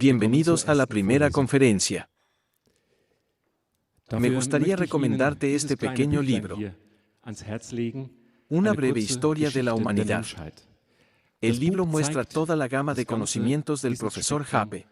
Bienvenidos a la primera conferencia. Me gustaría recomendarte este pequeño libro, Una breve historia de la humanidad. El libro muestra toda la gama de conocimientos del profesor Hoppe.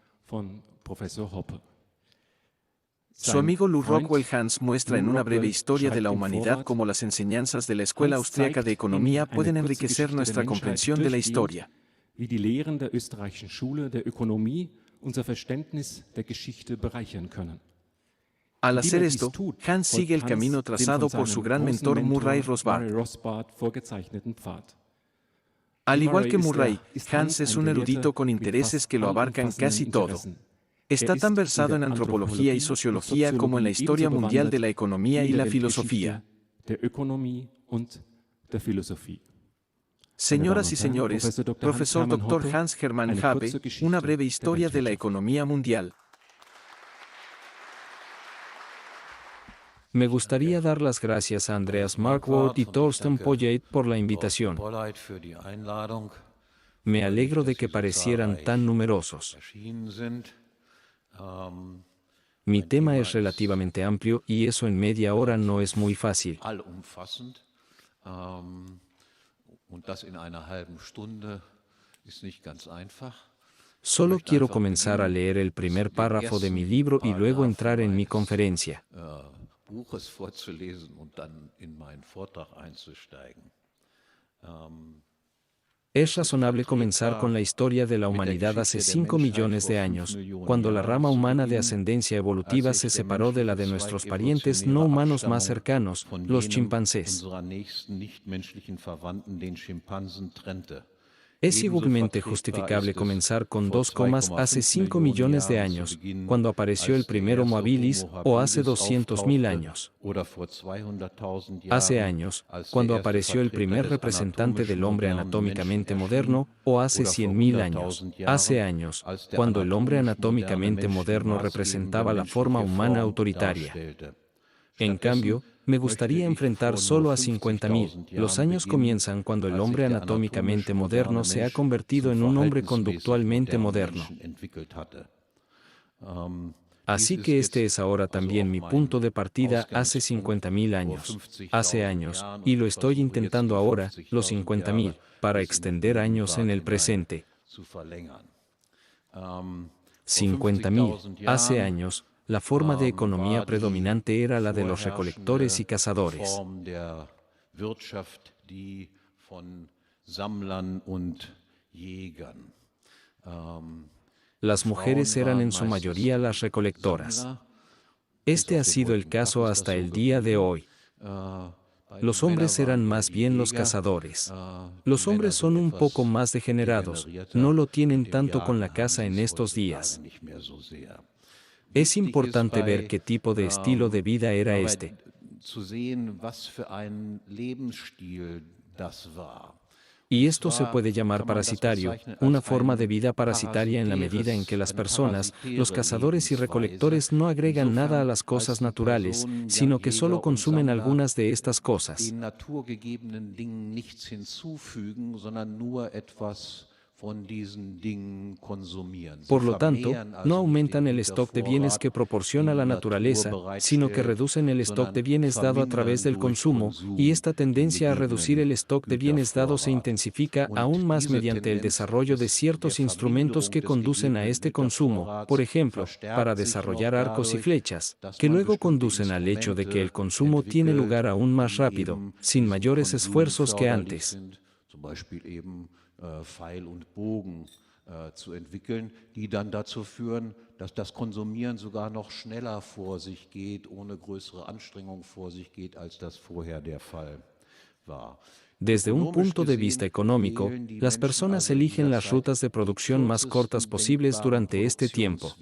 Su amigo Lou Rockwell Hans muestra en Una breve historia de la humanidad cómo las enseñanzas de la Escuela Austriaca de Economía pueden enriquecer nuestra comprensión de la historia. Wie die Lehren der österreichischen Schule der Ökonomie unser Verständnis der Geschichte bereichern können. Al hacer esto, Hans sigue el camino trazado por su gran mentor Murray Rothbard. Al igual que Murray, Hans es un erudito con intereses que lo abarcan casi todo. Está tan versado en antropología y sociología como en la historia mundial de la economía y la filosofía. Señoras y señores, profesor Dr. Hans Hermann Hoppe, una breve historia de la economía mundial. Me gustaría dar las gracias a Andreas Marquardt y Thorsten Polleit por la invitación. Me alegro de que parecieran tan numerosos. Mi tema es relativamente amplio y eso en media hora no es muy fácil. Solo quiero comenzar a leer el primer párrafo de mi libro y luego entrar en mi conferencia. Es razonable comenzar con la historia de la humanidad hace 5 millones de años, cuando la rama humana de ascendencia evolutiva se separó de la de nuestros parientes no humanos más cercanos, los chimpancés. Es igualmente justificable comenzar con 2 comas hace 5 millones de años, cuando apareció el primer Homo habilis, o hace 200.000 años. Hace años, cuando apareció el primer representante del hombre anatómicamente moderno, o hace 100.000 años. Hace años, cuando el hombre anatómicamente moderno representaba la forma humana autoritaria. En cambio, me gustaría enfrentar solo a 50.000. Los años comienzan cuando el hombre anatómicamente moderno se ha convertido en un hombre conductualmente moderno. Así que este es ahora también mi punto de partida hace 50.000 años. Hace años, y lo estoy intentando ahora, los 50.000, para extender años en el presente. 50.000, hace años, la forma de economía predominante era la de los recolectores y cazadores. Las mujeres eran en su mayoría las recolectoras. Este ha sido el caso hasta el día de hoy. Los hombres eran más bien los cazadores. Los hombres son un poco más degenerados, no lo tienen tanto con la caza en estos días. Es importante ver qué tipo de estilo de vida era este. Y esto se puede llamar parasitario, una forma de vida parasitaria en la medida en que las personas, los cazadores y recolectores no agregan nada a las cosas naturales, sino que solo consumen algunas de estas cosas. Por lo tanto, no aumentan el stock de bienes que proporciona la naturaleza, sino que reducen el stock de bienes dado a través del consumo, y esta tendencia a reducir el stock de bienes dado se intensifica aún más mediante el desarrollo de ciertos instrumentos que conducen a este consumo, por ejemplo, para desarrollar arcos y flechas, que luego conducen al hecho de que el consumo tiene lugar aún más rápido, sin mayores esfuerzos que antes. Pfeil und Bogen zu entwickeln, die dann dazu führen, dass das Konsumieren sogar noch schneller vor sich geht, ohne größere Anstrengung vor sich geht, als das vorher der Fall war. Desde un punto de vista económico, las personas eligen las rutas de producción más cortas posibles durante este tiempo.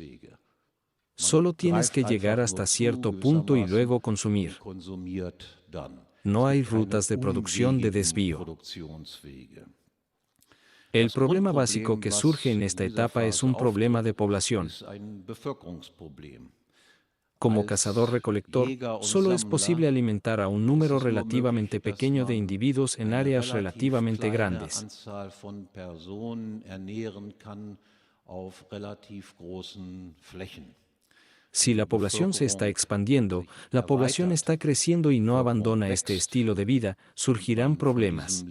Solo tienes que llegar hasta cierto punto y luego consumir. No hay rutas de producción de desvío. El problema básico que surge en esta etapa es un problema de población. Como cazador-recolector, solo es posible alimentar a un número relativamente pequeño de individuos en áreas relativamente grandes. auf relativ großen Flächen. Si la población se está expandiendo, la población está creciendo y no abandona este estilo de vida, surgirán problemas.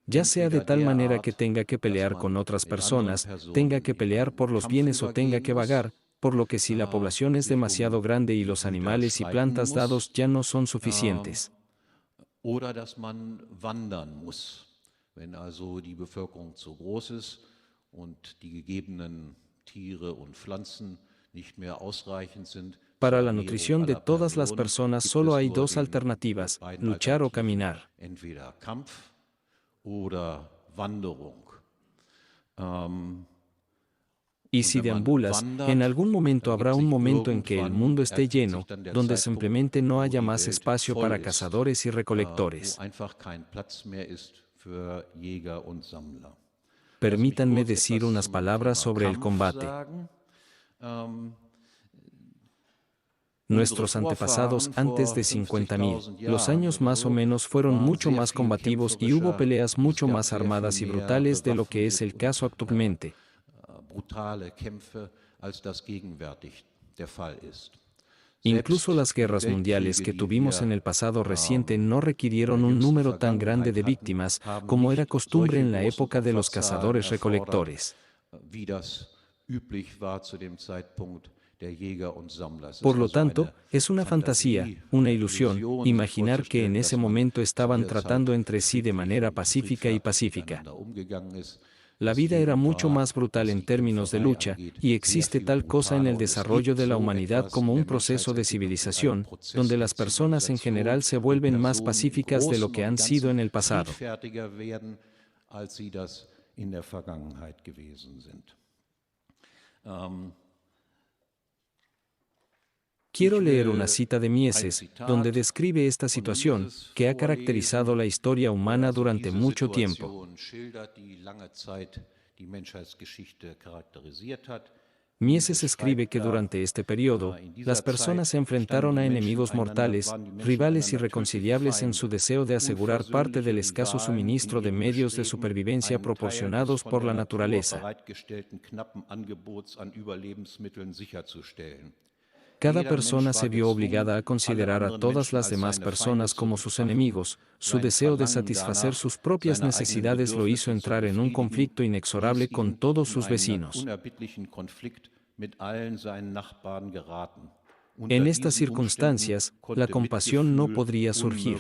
Ya sea de tal manera que tenga que pelear con otras personas, tenga que pelear por los bienes o tenga que vagar, por lo que si la población es demasiado grande y los animales y plantas dados ya no son suficientes. Oder dass man wandern muss. Wenn also die Bevölkerung zu groß ist und die gegebenen Tiere und Pflanzen nicht mehr ausreichend sind. Para la nutrición de todas las personas solo hay dos alternativas, luchar o caminar. Entweder Kampf oder Wanderung. Y si deambulas, en algún momento habrá un momento en que el mundo esté lleno, donde simplemente no haya más espacio para cazadores y recolectores. Permítanme decir unas palabras sobre el combate. Nuestros antepasados antes de 50.000, los años más o menos fueron mucho más combativos y hubo peleas mucho más armadas y brutales de lo que es el caso actualmente. Incluso las guerras mundiales que tuvimos en el pasado reciente no requirieron un número tan grande de víctimas como era costumbre en la época de los cazadores-recolectores. Por lo tanto, es una fantasía, una ilusión, imaginar que en ese momento estaban tratando entre sí de manera pacífica y pacífica. La vida era mucho más brutal en términos de lucha, y existe tal cosa en el desarrollo de la humanidad como un proceso de civilización, donde las personas en general se vuelven más pacíficas de lo que han sido en el pasado. Quiero leer una cita de Mises, donde describe esta situación, que ha caracterizado la historia humana durante mucho tiempo. Mises escribe que durante este periodo, las personas se enfrentaron a enemigos mortales, rivales irreconciliables en su deseo de asegurar parte del escaso suministro de medios de supervivencia proporcionados por la naturaleza. Cada persona se vio obligada a considerar a todas las demás personas como sus enemigos. Su deseo de satisfacer sus propias necesidades lo hizo entrar en un conflicto inexorable con todos sus vecinos. En estas circunstancias, la compasión no podría surgir.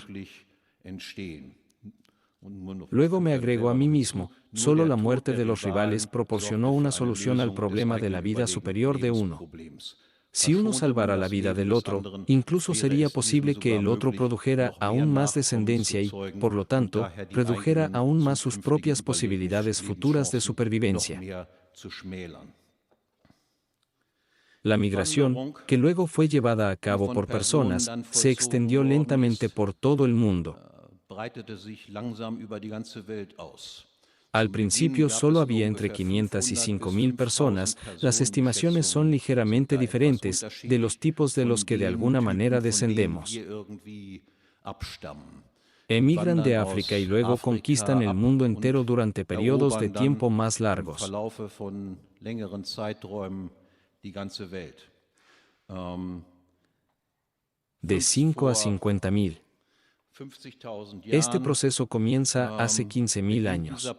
Luego me agrego a mí mismo, solo la muerte de los rivales proporcionó una solución al problema de la vida superior de uno. Si uno salvara la vida del otro, incluso sería posible que el otro produjera aún más descendencia y, por lo tanto, redujera aún más sus propias posibilidades futuras de supervivencia. La migración, que luego fue llevada a cabo por personas, se extendió lentamente por todo el mundo. Al principio solo había entre 500 y 5.000 personas, las estimaciones son ligeramente diferentes, de los tipos de los que de alguna manera descendemos. Emigran de África y luego conquistan el mundo entero durante periodos de tiempo más largos. De 5 a 50.000. Este proceso comienza hace 15.000 años.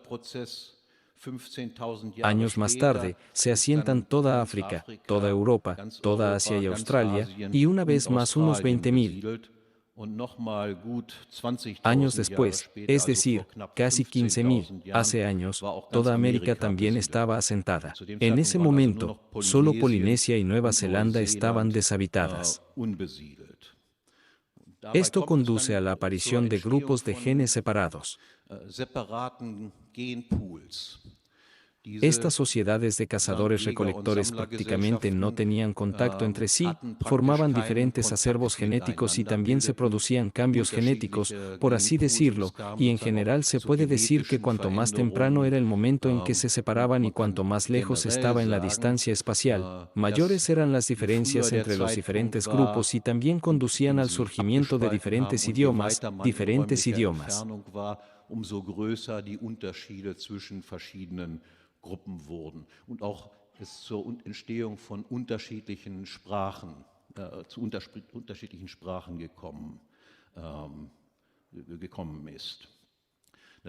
Años más tarde, se asientan toda África, toda Europa, toda Asia y Australia, y una vez más unos 20.000. Años después, es decir, casi 15.000, hace años, toda América también estaba asentada. En ese momento, solo Polinesia y Nueva Zelanda estaban deshabitadas. Esto conduce a la aparición de grupos de genes separados. Estas sociedades de cazadores-recolectores prácticamente no tenían contacto entre sí, formaban diferentes acervos genéticos y también se producían cambios genéticos, por así decirlo, y en general se puede decir que cuanto más temprano era el momento en que se separaban y cuanto más lejos estaba en la distancia espacial, mayores eran las diferencias entre los diferentes grupos y también conducían al surgimiento de diferentes idiomas. Umso größer die Unterschiede zwischen verschiedenen Gruppen wurden und auch es zur Entstehung von unterschiedlichen Sprachen, zu unterschiedlichen Sprachen gekommen ist.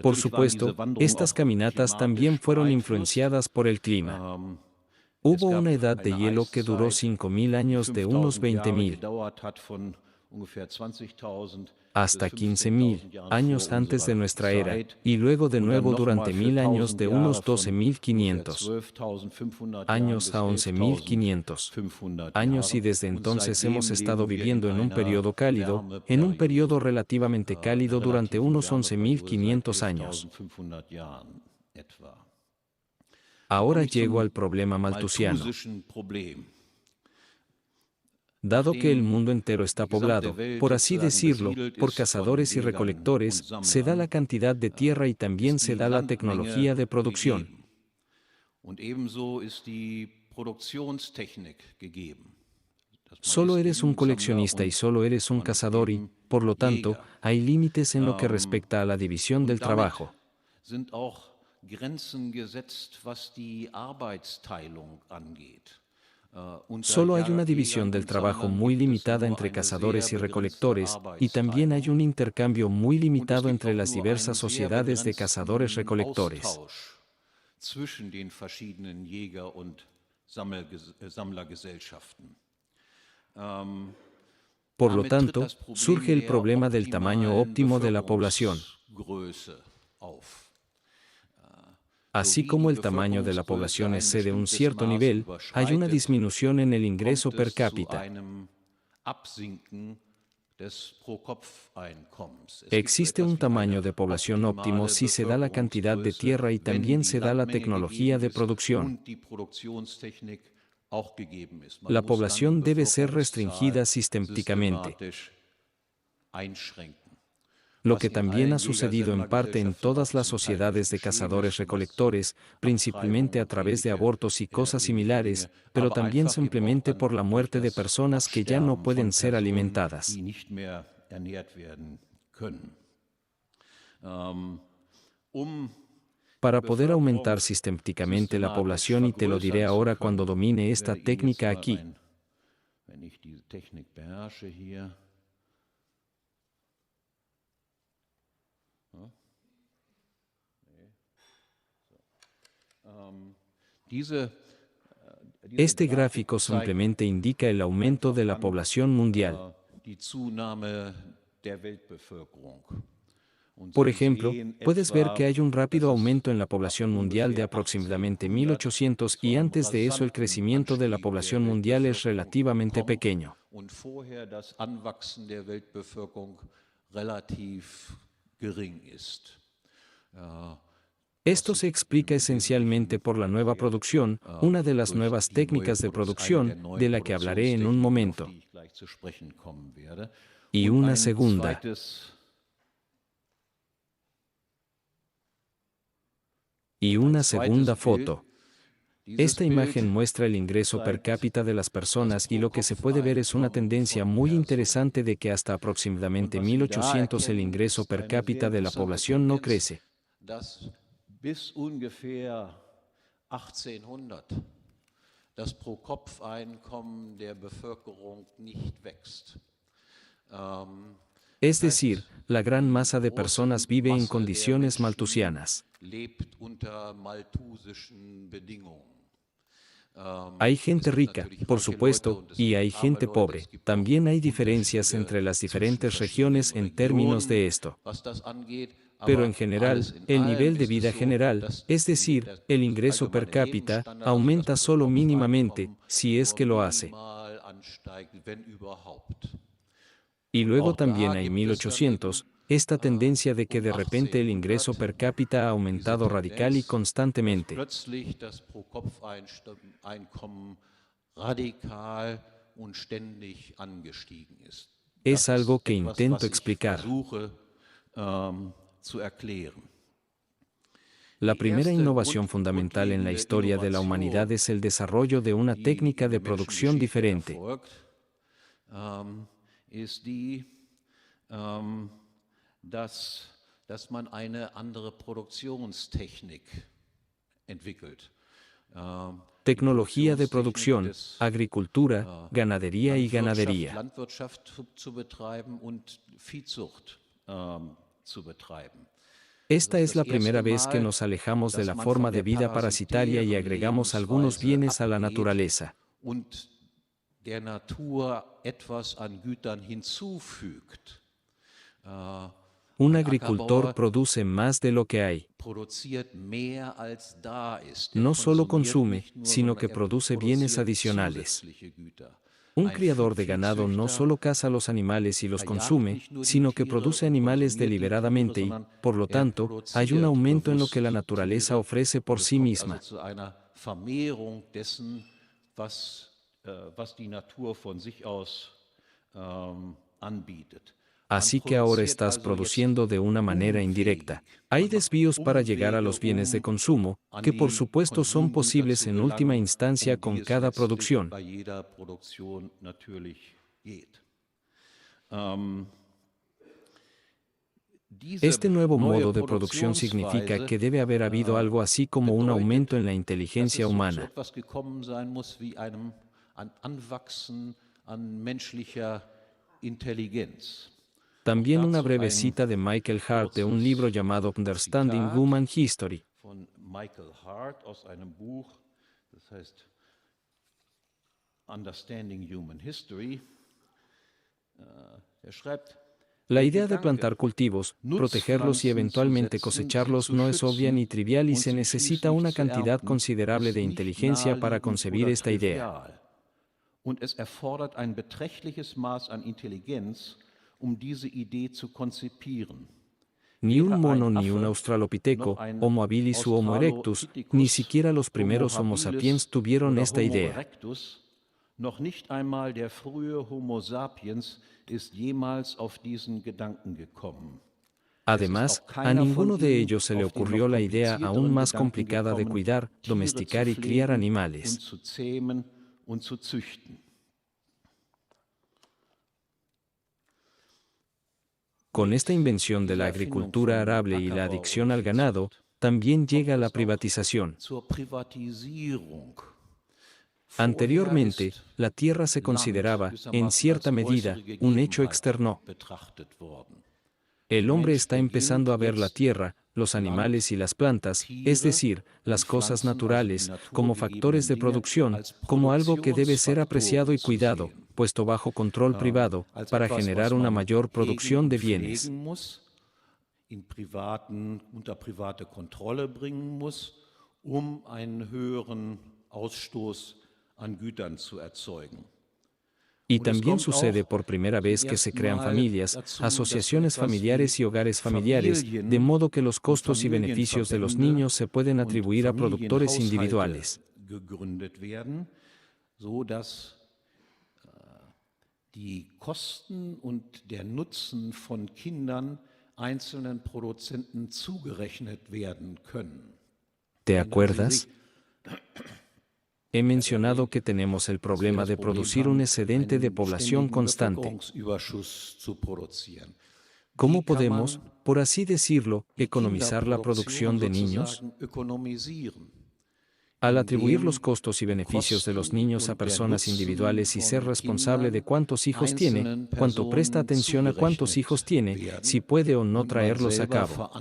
Por supuesto, estas caminatas también fueron influenciadas por el clima. Hubo una edad de hielo que duró 5.000 años de unos 20.000 hasta 15.000 años antes de nuestra era, y luego de nuevo durante 1.000 años de unos 12.500 años a 11.500 años, y desde entonces hemos estado viviendo en un periodo cálido, en un periodo relativamente cálido durante unos 11.500 años. Ahora llego al problema malthusiano. Dado que el mundo entero está poblado, por así decirlo, por cazadores y recolectores, se da la cantidad de tierra y también se da la tecnología de producción. Solo eres un coleccionista y solo eres un cazador y, por lo tanto, hay límites en lo que respecta a la división del trabajo. Solo hay una división del trabajo muy limitada entre cazadores y recolectores, y también hay un intercambio muy limitado entre las diversas sociedades de cazadores-recolectores. Por lo tanto, surge el problema del tamaño óptimo de la población. Así como el tamaño de la población excede un cierto nivel, hay una disminución en el ingreso per cápita. Existe un tamaño de población óptimo si se da la cantidad de tierra y también se da la tecnología de producción. La población debe ser restringida sistemáticamente, lo que también ha sucedido en parte en todas las sociedades de cazadores-recolectores, principalmente a través de abortos y cosas similares, pero también simplemente por la muerte de personas que ya no pueden ser alimentadas. Para poder aumentar sistemáticamente la población, y te lo diré ahora cuando domine esta técnica aquí. Este gráfico simplemente indica el aumento de la población mundial. Por ejemplo, puedes ver que hay un rápido aumento en la población mundial de aproximadamente 1800, y antes de eso el crecimiento de la población mundial es relativamente pequeño. Esto se explica esencialmente por la nueva producción, una de las nuevas técnicas de producción, de la que hablaré en un momento. Y una segunda foto. Esta imagen muestra el ingreso per cápita de las personas, y lo que se puede ver es una tendencia muy interesante de que hasta aproximadamente 1800 el ingreso per cápita de la población no crece. Bis ungefähr 1800 das Pro-Kopf-Einkommen der Bevölkerung nicht wächst. Es decir, la gran masa de personas vive en condiciones malthusianas. Hay gente rica, por supuesto, y hay gente pobre. También hay diferencias entre las diferentes regiones en términos de esto. Pero en general, el nivel de vida general, es decir, el ingreso per cápita, aumenta solo mínimamente, si es que lo hace. Y luego también hay 1800, esta tendencia de que de repente el ingreso per cápita ha aumentado radical y constantemente. Plötzlich das Pro-Kopf-Einkommen radikal und ständig angestiegen ist. Es Das algo ist que etwas, intento was ich explicar. versuche zu erklären. La primera innovación fundamental en la historia de la humanidad es el desarrollo de una técnica de producción diferente. Ist die, dass man eine andere Produktionstechnik entwickelt. Tecnología de producción, agricultura, ganadería y ganadería. Landwirtschaft zu betreiben und Viehzucht zu betreiben. Esta es la primera vez que nos alejamos de la forma de vida parasitaria y agregamos algunos bienes a la naturaleza. Und der Natur etwas an Gütern hinzufügt. Un agricultor produce más de lo que hay. Produziert mehr als da ist. No solo konsumiert consume, nicht nur, sino sondern que produce produziert bienes adicionales. zusätzliche Güter. Un criador de ganado no solo caza los animales y los consume, sino que produce animales deliberadamente y, por lo tanto, hay un aumento en lo que la naturaleza ofrece por sí misma. Also zu einer Vermehrung dessen, was die Natur von sich aus anbietet. Así que ahora estás produciendo de una manera indirecta. Hay desvíos para llegar a los bienes de consumo, que por supuesto son posibles en última instancia con cada producción. Este nuevo modo de producción significa que debe haber habido algo así como un aumento en la inteligencia humana. También una breve cita de Michael Hart de un libro llamado Understanding Human History. Von Michael Hart aus einem Buch, das heißt Understanding Human History. Er schreibt: La idea de plantar cultivos, protegerlos y eventualmente cosecharlos no es obvia ni trivial y se necesita una cantidad considerable de inteligencia para concebir esta idea. Und es erfordert ein beträchtliches Maß an Intelligenz, diese Idee zu konzipieren. Ni un mono ni un australopiteco, Homo habilis u Homo erectus, ni siquiera los primeros Homo sapiens tuvieron esta idea. Noch nicht einmal der frühe Homo sapiens ist jemals auf diesen Gedanken gekommen. Además, a ninguno de ellos se le ocurrió la idea aún más complicada de cuidar, domesticar y criar animales. Zu zähmen und zu züchten. Con esta invención de la agricultura arable y la adicción al ganado, también llega la privatización. Anteriormente, la tierra se consideraba, en cierta medida, un hecho externo. El hombre está empezando a ver la tierra, los animales y las plantas, es decir, las cosas naturales, como factores de producción, como algo que debe ser apreciado y cuidado, puesto bajo control privado, para generar una mayor producción de bienes. Unter private Kontrolle bringen muss, einen höheren Ausstoß an Gütern zu erzeugen. Y también sucede por primera vez que se crean familias, asociaciones familiares y hogares familiares, de modo que los costos y beneficios de los niños se pueden atribuir a productores individuales. Gegründet werden, so dass die Kosten und der Nutzen von Kindern einzelnen Produzenten zugerechnet werden können. ¿Te acuerdas? He mencionado que tenemos el problema de producir un excedente de población constante. ¿Cómo podemos, por así decirlo, economizar la producción de niños? Al atribuir los costos y beneficios de los niños a personas individuales y ser responsable de cuántos hijos tiene, cuánto presta atención a cuántos hijos tiene, si puede o no traerlos a cabo.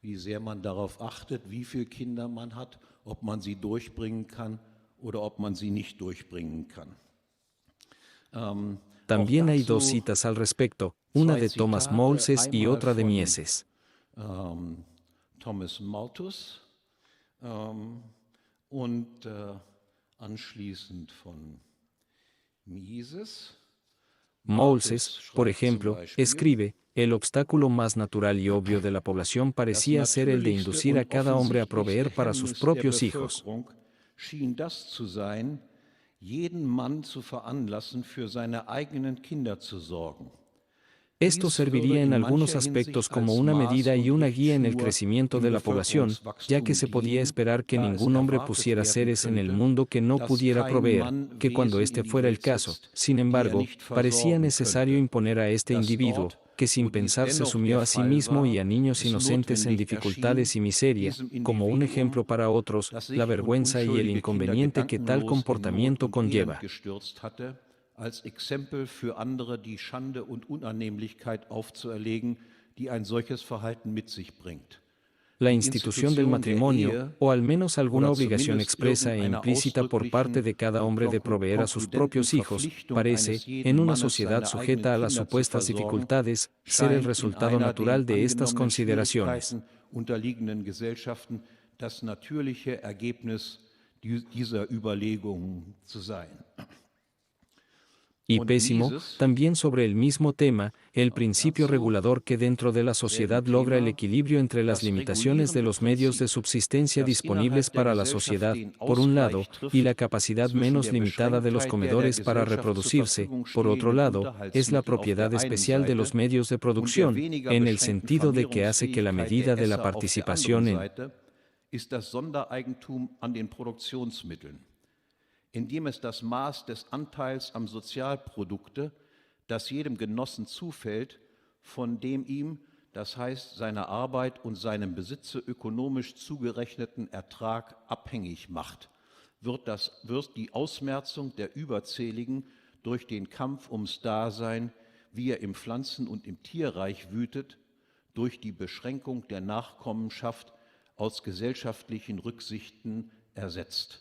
Wie sehr man darauf achtet, wie viele Kinder man hat, ob man sie durchbringen kann oder ob man sie nicht durchbringen kann. También hay dos citas al respecto, una de Thomas Malthus y otra de Mises. Thomas Malthus und anschließend von Mises. Moulses, por ejemplo, escribe, el obstáculo más natural y obvio de la población parecía ser el de inducir a cada hombre a proveer para sus propios hijos. Schien das zu sein, jeden Mann zu veranlassen, für seine eigenen Kinder zu sorgen. Esto serviría en algunos aspectos como una medida y una guía en el crecimiento de la población, ya que se podía esperar que ningún hombre pusiera seres en el mundo que no pudiera proveer, que cuando este fuera el caso, sin embargo, parecía necesario imponer a este individuo, que sin pensar se sumió a sí mismo y a niños inocentes en dificultades y miseria, como un ejemplo para otros, la vergüenza y el inconveniente que tal comportamiento conlleva. Als Exempel für andere die Schande und Unannehmlichkeit aufzuerlegen, die ein solches Verhalten mit sich bringt. La institución del matrimonio, o al menos alguna obligación expresa e implícita por parte de cada hombre de proveer a sus propios hijos, parece, en una sociedad sujeta a las supuestas dificultades, ser el resultado natural de estas consideraciones. Unterliegenden Gesellschaften das natürliche Ergebnis dieser Überlegungen zu sein. Y pésimo, también sobre el mismo tema, el principio regulador que dentro de la sociedad logra el equilibrio entre las limitaciones de los medios de subsistencia disponibles para la sociedad, por un lado, y la capacidad menos limitada de los comedores para reproducirse, por otro lado, es la propiedad especial de los medios de producción, en el sentido de que hace que la medida de la participación en ist das Sondereigentum an den Produktionsmitteln, indem es das Maß des Anteils am Sozialprodukte, das jedem Genossen zufällt, von dem ihm, das heißt seiner Arbeit und seinem Besitze ökonomisch zugerechneten Ertrag abhängig macht, wird die Ausmerzung der Überzähligen durch den Kampf ums Dasein, wie er im Pflanzen- und im Tierreich wütet, durch die Beschränkung der Nachkommenschaft aus gesellschaftlichen Rücksichten ersetzt.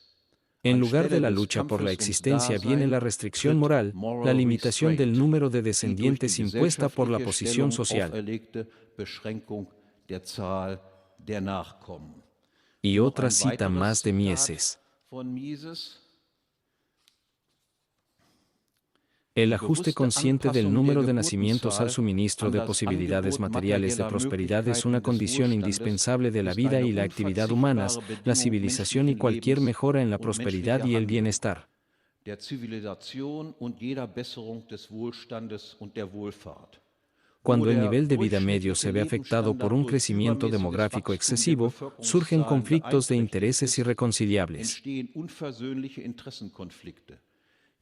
En lugar de la lucha por la existencia viene la restricción moral, la limitación del número de descendientes impuesta por la posición social. Y otra cita más de Mises. El ajuste consciente del número de nacimientos al suministro de posibilidades materiales de prosperidad es una condición indispensable de la vida y la actividad humanas, la civilización y cualquier mejora en la prosperidad y el bienestar. Cuando el nivel de vida medio se ve afectado por un crecimiento demográfico excesivo, surgen conflictos de intereses irreconciliables.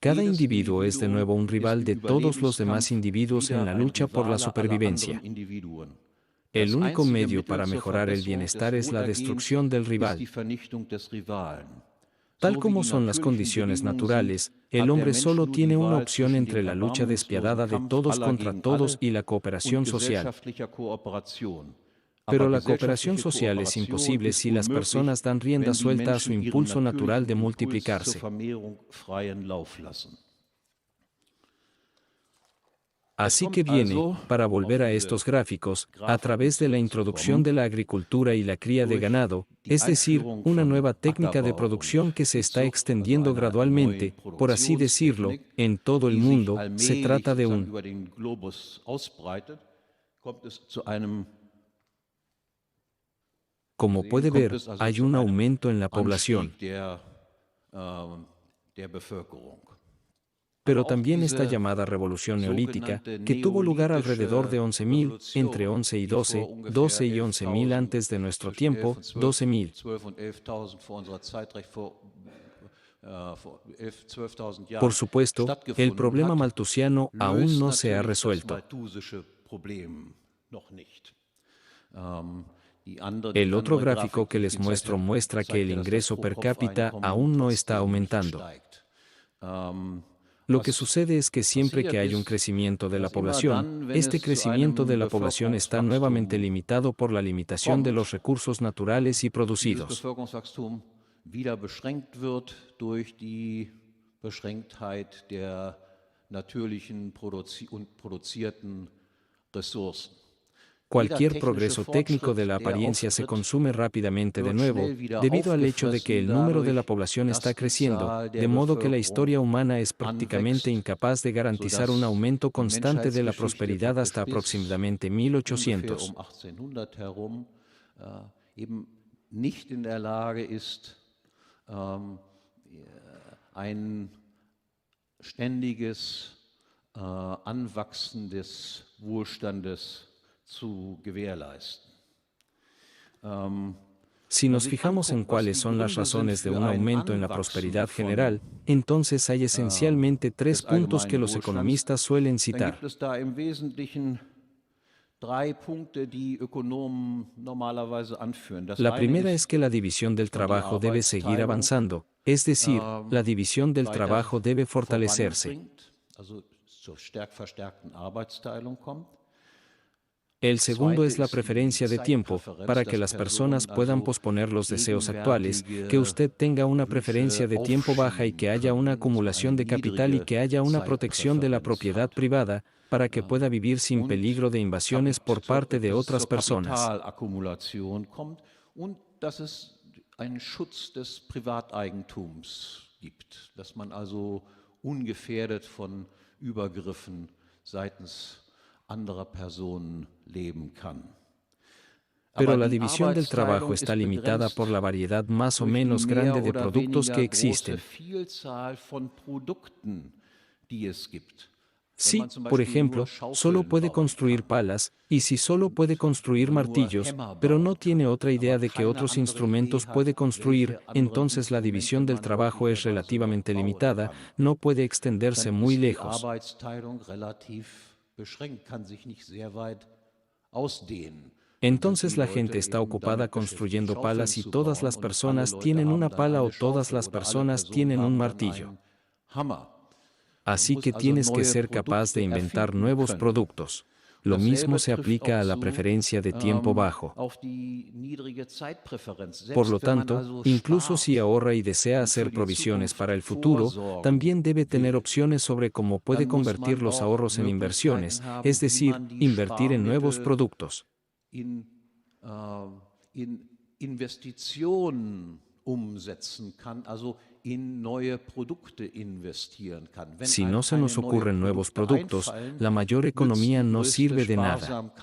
Cada individuo es de nuevo un rival de todos los demás individuos en la lucha por la supervivencia. El único medio para mejorar el bienestar es la destrucción del rival. Tal como son las condiciones naturales, el hombre solo tiene una opción entre la lucha despiadada de todos contra todos y la cooperación social. Pero la cooperación social es imposible si las personas dan rienda suelta a su impulso natural de multiplicarse. Así que viene, para volver a estos gráficos, a través de la introducción de la agricultura y la cría de ganado, es decir, una nueva técnica de producción que se está extendiendo gradualmente, por así decirlo, en todo el mundo. Se trata de Como puede ver, hay un aumento en la población. Pero también esta llamada revolución neolítica, que tuvo lugar alrededor de 11.000, entre 11 y 12, 12 y 11.000 antes de nuestro tiempo, 12.000. Por supuesto, el problema malthusiano aún no se ha resuelto. El otro gráfico que les muestro muestra que el ingreso per cápita aún no está aumentando. Lo que sucede es que siempre que hay un crecimiento de la población, este crecimiento de la población está nuevamente limitado por la limitación de los recursos naturales y producidos. Wieder beschränkt wird durch die Beschränktheit der natürlichen und produzierten Ressourcen. Cualquier progreso técnico de la apariencia se consume rápidamente de nuevo, debido al hecho de que el número de la población está creciendo, de modo que la historia humana es prácticamente incapaz de garantizar un aumento constante de la prosperidad hasta aproximadamente 1800. Eben nicht in der Lage ist, ein ständiges Anwachsen des Wohlstandes zu gewährleisten. Si nos fijamos en cuáles son las razones de un aumento en la prosperidad general, entonces hay esencialmente tres puntos que los economistas suelen citar. La primera es que la división del trabajo debe seguir avanzando, es decir, la división del trabajo debe fortalecerse. El segundo es la preferencia de tiempo, para que las personas puedan posponer los deseos actuales, que usted tenga una preferencia de tiempo baja y que haya una acumulación de capital y que haya una protección de la propiedad privada, para que pueda vivir sin peligro de invasiones por parte de otras personas. Pero la división del trabajo está limitada por la variedad más o menos grande de productos que existen. Si, por ejemplo, solo puede construir palas, y si solo puede construir martillos, pero no tiene otra idea de qué otros instrumentos puede construir, entonces la división del trabajo es relativamente limitada, no puede extenderse muy lejos. Entonces la gente está ocupada construyendo palas y todas las personas tienen una pala o todas las personas tienen un martillo. Así que tienes que ser capaz de inventar nuevos productos. Lo mismo se aplica a la preferencia de tiempo bajo. Por lo tanto, incluso si ahorra y desea hacer provisiones para el futuro, también debe tener opciones sobre cómo puede convertir los ahorros en inversiones, es decir, invertir en nuevos productos. Si no se nos ocurren nuevos productos, la mayor economía no sirve de nada.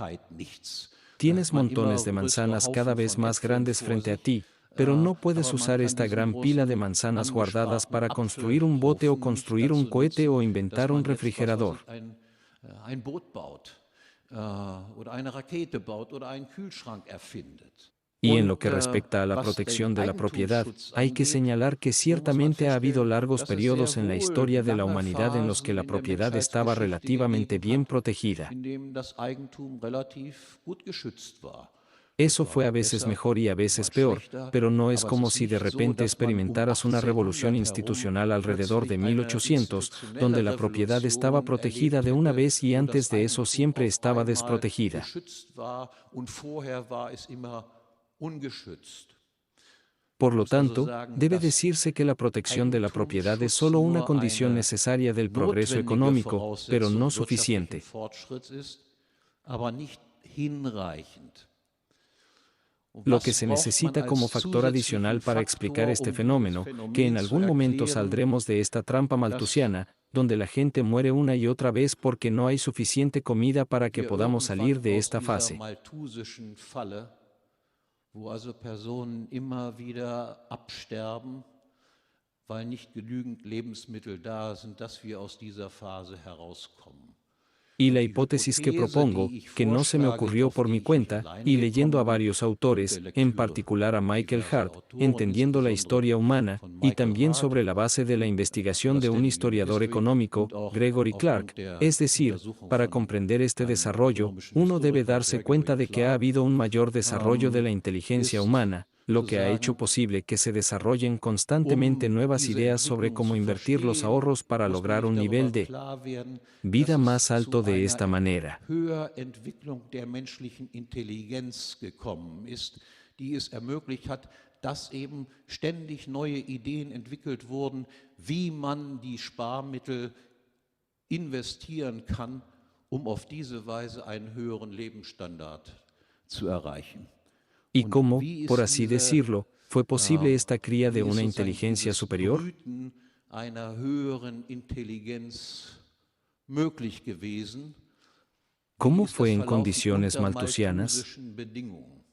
Tienes montones de manzanas cada vez más grandes frente a ti, pero no puedes usar esta gran pila de manzanas guardadas para construir un bote o construir un cohete o inventar un refrigerador. Y en lo que respecta a la protección de la propiedad, hay que señalar que ciertamente ha habido largos periodos en la historia de la humanidad en los que la propiedad estaba relativamente bien protegida. Eso fue a veces mejor y a veces peor, pero no es como si de repente experimentaras una revolución institucional alrededor de 1800, donde la propiedad estaba protegida de una vez y antes de eso siempre estaba desprotegida. Por lo tanto, debe decirse que la protección de la propiedad es solo una condición necesaria del progreso económico, pero no suficiente. Lo que se necesita como factor adicional para explicar este fenómeno, que en algún momento saldremos de esta trampa malthusiana, donde la gente muere una y otra vez porque no hay suficiente comida para que podamos salir de esta fase. Wo also Personen immer wieder absterben, weil nicht genügend Lebensmittel da sind, dass wir aus dieser Phase herauskommen. Y la hipótesis que propongo, que no se me ocurrió por mi cuenta, y leyendo a varios autores, en particular a Michael Hart, entendiendo la historia humana, y también sobre la base de la investigación de un historiador económico, Gregory Clark, es decir, para comprender este desarrollo, uno debe darse cuenta de que ha habido un mayor desarrollo de la inteligencia humana, lo que ha hecho posible que se desarrollen constantemente nuevas ideas sobre cómo invertir los ahorros para lograr un nivel de vida más alto de esta manera. Dass eben ständig neue Ideen entwickelt wurden, wie man die Sparmittel investieren kann, auf diese Weise einen höheren Lebensstandard zu erreichen. ¿Y cómo, por así decirlo, fue posible esta cría de una inteligencia superior? Brüten einer höheren Intelligenz möglich gewesen? ¿Cómo Wie ist das fue en verlaufen condiciones unter malthusianas? malthusischen Bedingungen?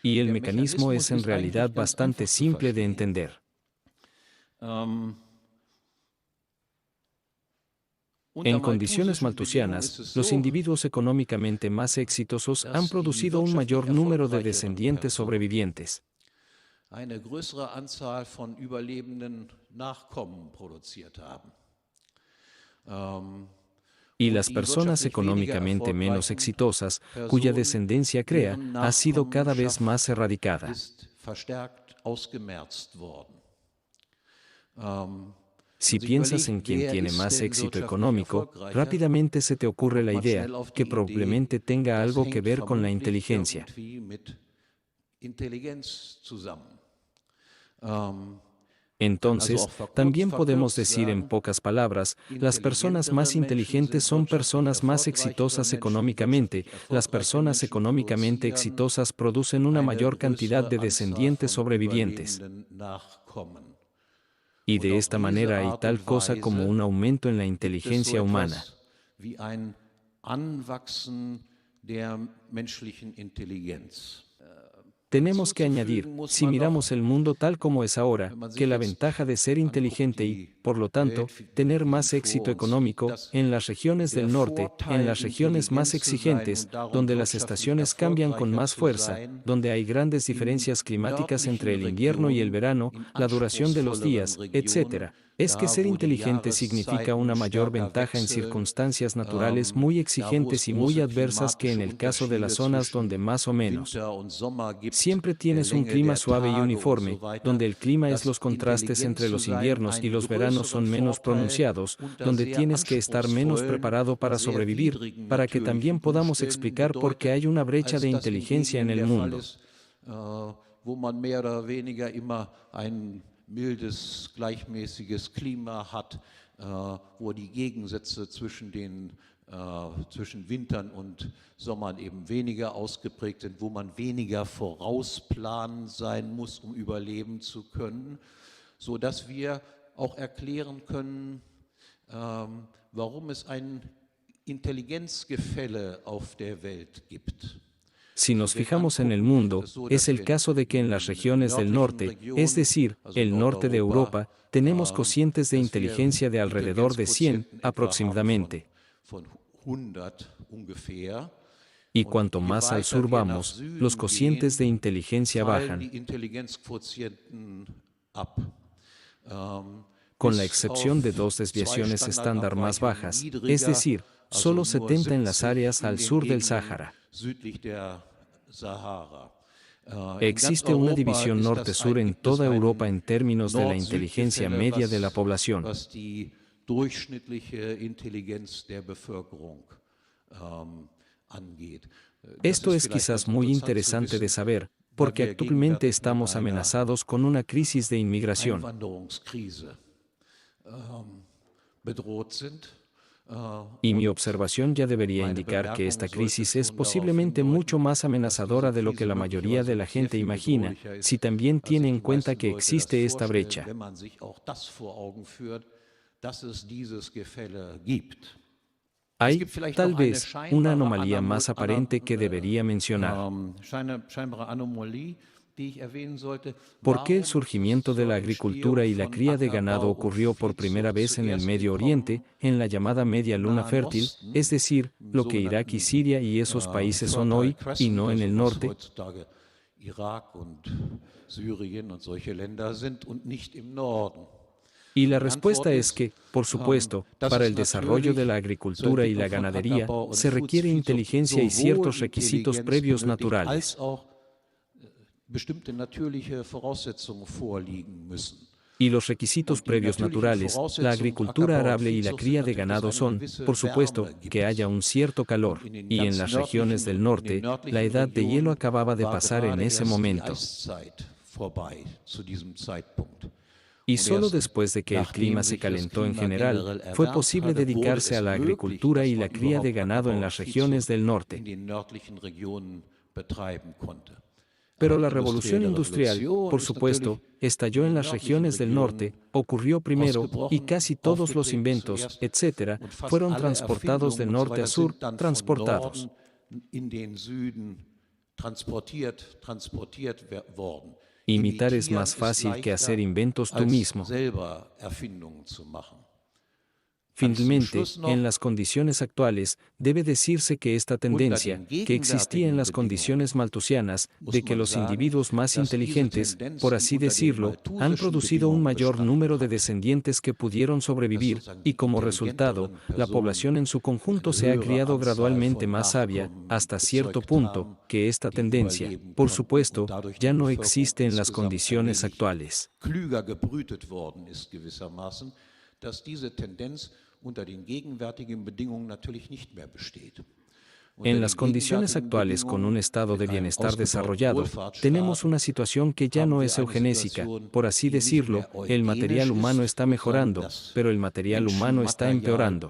Y el Der mecanismo es en Mechanismus ist realidad eigentlich ganz bastante einfach zu simple de verstehen. entender. En condiciones malthusianas, los individuos económicamente más exitosos han producido un mayor número de descendientes sobrevivientes. Eine größere Anzahl von überlebenden Nachkommen produziert haben. Y las personas económicamente menos exitosas, cuya descendencia crea, ha sido cada vez más erradicada. Ist verstärkt ausgemerzt worden. Si piensas en quien tiene más éxito económico, rápidamente se te ocurre la idea que probablemente tenga algo que ver con la inteligencia. Entonces, también podemos decir en pocas palabras, las personas más inteligentes son personas más exitosas económicamente, las personas económicamente exitosas producen una mayor cantidad de descendientes sobrevivientes. Y de esta manera hay tal cosa como un aumento en la inteligencia humana. Wie ein Anwachsen der menschlichen Intelligenz. Tenemos que añadir, si miramos el mundo tal como es ahora, que la ventaja de ser inteligente y, por lo tanto, tener más éxito económico, en las regiones del norte, en las regiones más exigentes, donde las estaciones cambian con más fuerza, donde hay grandes diferencias climáticas entre el invierno y el verano, la duración de los días, etc., es que ser inteligente significa una mayor ventaja en circunstancias naturales muy exigentes y muy adversas que en el caso de las zonas donde más o menos siempre tienes un clima suave y uniforme, donde el clima es los contrastes entre los inviernos y los veranos son menos pronunciados, donde tienes que estar menos preparado para sobrevivir, para que también podamos explicar por qué hay una brecha de inteligencia en el mundo. Mildes, gleichmäßiges Klima hat, wo die Gegensätze zwischen Wintern und Sommern eben weniger ausgeprägt sind, wo man weniger vorausplanend sein muss, um überleben zu können, sodass wir auch erklären können, warum es ein Intelligenzgefälle auf der Welt gibt. Si nos fijamos en el mundo, es el caso de que en las regiones del norte, es decir, el norte de Europa, tenemos cocientes de inteligencia de alrededor de 100 aproximadamente. Y cuanto más al sur vamos, los cocientes de inteligencia bajan. Con la excepción de 2 desviaciones estándar más bajas, es decir, solo 70 en las áreas al sur del Sáhara. Existe una división norte-sur en toda Europa en términos de la inteligencia media de la población. Esto es quizás muy interesante de saber, porque actualmente estamos amenazados con una crisis de inmigración. Y mi observación ya debería indicar que esta crisis es posiblemente mucho más amenazadora de lo que la mayoría de la gente imagina, si también tiene en cuenta que existe esta brecha. Hay, tal vez, una anomalía más aparente que debería mencionar. ¿Por qué el surgimiento de la agricultura y la cría de ganado ocurrió por primera vez en el Medio Oriente, en la llamada Media Luna Fértil, es decir, lo que Irak y Siria y esos países son hoy, y no en el norte? Y la respuesta es que, por supuesto, para el desarrollo de la agricultura y la ganadería, se requiere inteligencia y ciertos requisitos previos naturales. Y los requisitos previos naturales, la agricultura arable y la cría de ganado son, por supuesto, que haya un cierto calor, y en las regiones del norte, la edad de hielo acababa de pasar en ese momento. Y solo después de que el clima se calentó en general, fue posible dedicarse a la agricultura y la cría de ganado en las regiones del norte. Pero la revolución industrial, por supuesto, estalló en las regiones del norte, ocurrió primero, y casi todos los inventos, etc., fueron transportados de norte a sur, transportados. Imitar es más fácil que hacer inventos tú mismo. Finalmente, en las condiciones actuales, debe decirse que esta tendencia, que existía en las condiciones malthusianas, de que los individuos más inteligentes, por así decirlo, han producido un mayor número de descendientes que pudieron sobrevivir, y como resultado, la población en su conjunto se ha criado gradualmente más sabia, hasta cierto punto, que esta tendencia, por supuesto, ya no existe en las condiciones actuales. En las condiciones actuales, con un estado de bienestar desarrollado, tenemos una situación que ya no es eugenésica, por así decirlo, el material humano está mejorando, pero el material humano está empeorando.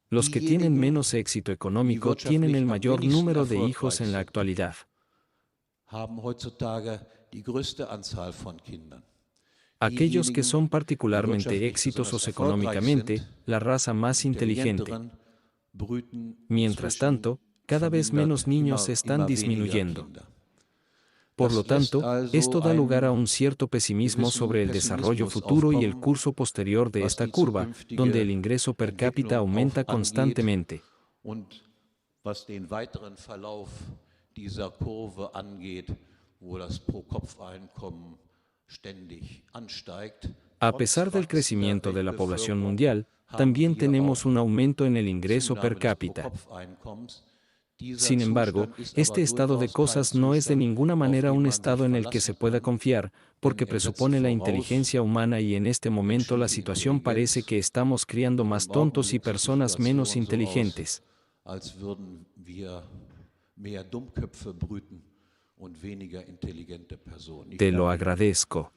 Los que tienen menos éxito económico tienen el mayor número de hijos en la actualidad. Aquellos que son particularmente exitosos económicamente, la raza más inteligente. Mientras tanto, cada vez menos niños están disminuyendo. Por lo tanto, esto da lugar a un cierto pesimismo sobre el desarrollo futuro y el curso posterior de esta curva, donde el ingreso per cápita aumenta constantemente. A pesar del crecimiento de la población mundial, también tenemos un aumento en el ingreso per cápita. Sin embargo, este estado de cosas no es de ninguna manera un estado en el que se pueda confiar, porque presupone la inteligencia humana y en este momento la situación parece que estamos criando más tontos y personas menos inteligentes. Te lo agradezco.